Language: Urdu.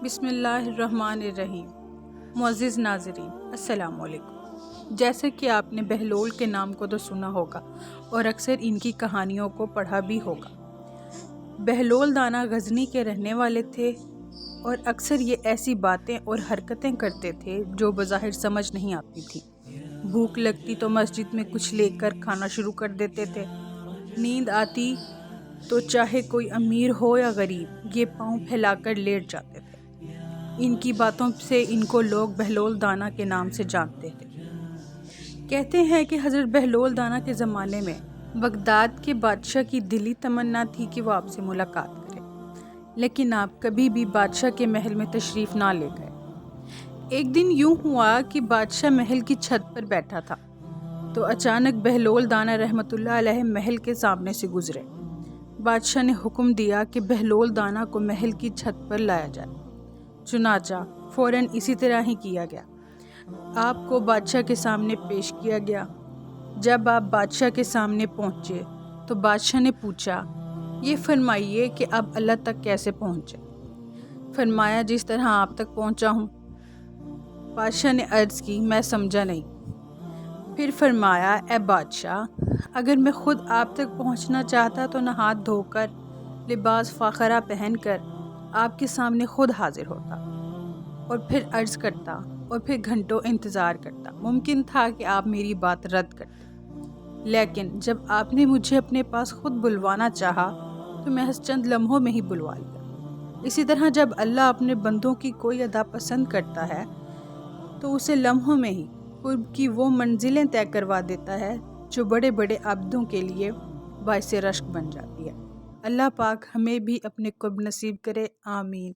بسم اللہ الرحمن الرحیم۔ معزز ناظرین، السلام علیکم۔ جیسے کہ آپ نے بہلول کے نام کو تو سنا ہوگا اور اکثر ان کی کہانیوں کو پڑھا بھی ہوگا۔ بہلول دانا غزنی کے رہنے والے تھے اور اکثر یہ ایسی باتیں اور حرکتیں کرتے تھے جو بظاہر سمجھ نہیں آتی تھی۔ بھوک لگتی تو مسجد میں کچھ لے کر کھانا شروع کر دیتے تھے۔ نیند آتی تو چاہے کوئی امیر ہو یا غریب، یہ پاؤں پھیلا کر لیٹ جاتے تھے۔ ان کی باتوں سے ان کو لوگ بہلول دانا کے نام سے جانتے تھے۔ کہتے ہیں کہ حضرت بہلول دانا کے زمانے میں بغداد کے بادشاہ کی دلی تمنا تھی کہ وہ آپ سے ملاقات کرے، لیکن آپ کبھی بھی بادشاہ کے محل میں تشریف نہ لے گئے۔ ایک دن یوں ہوا کہ بادشاہ محل کی چھت پر بیٹھا تھا تو اچانک بہلول دانا رحمۃ اللہ علیہ محل کے سامنے سے گزرے۔ بادشاہ نے حکم دیا کہ بہلول دانا کو محل کی چھت پر لایا جائے۔ چنانچہ فوراً اسی طرح ہی کیا گیا۔ آپ کو بادشاہ کے سامنے پیش کیا گیا۔ جب آپ بادشاہ کے سامنے پہنچے تو بادشاہ نے پوچھا، یہ فرمائیے کہ اب اللہ تک کیسے پہنچے؟ فرمایا، جس طرح آپ تک پہنچا ہوں۔ بادشاہ نے عرض کی، میں سمجھا نہیں۔ پھر فرمایا، اے بادشاہ، اگر میں خود آپ تک پہنچنا چاہتا تو نہ ہاتھ دھو کر، لباس فاخرہ پہن کر آپ کے سامنے خود حاضر ہوتا اور پھر عرض کرتا اور پھر گھنٹوں انتظار کرتا۔ ممکن تھا کہ آپ میری بات رد کرتے، لیکن جب آپ نے مجھے اپنے پاس خود بلوانا چاہا تو میں چند لمحوں میں ہی بلوا لیا۔ اسی طرح جب اللہ اپنے بندوں کی کوئی ادا پسند کرتا ہے تو اسے لمحوں میں ہی قرب کی وہ منزلیں طے کروا دیتا ہے جو بڑے بڑے عبدوں کے لیے باعث رشک بن جاتی ہے۔ اللہ پاک ہمیں بھی اپنے قرب نصیب کرے، آمین۔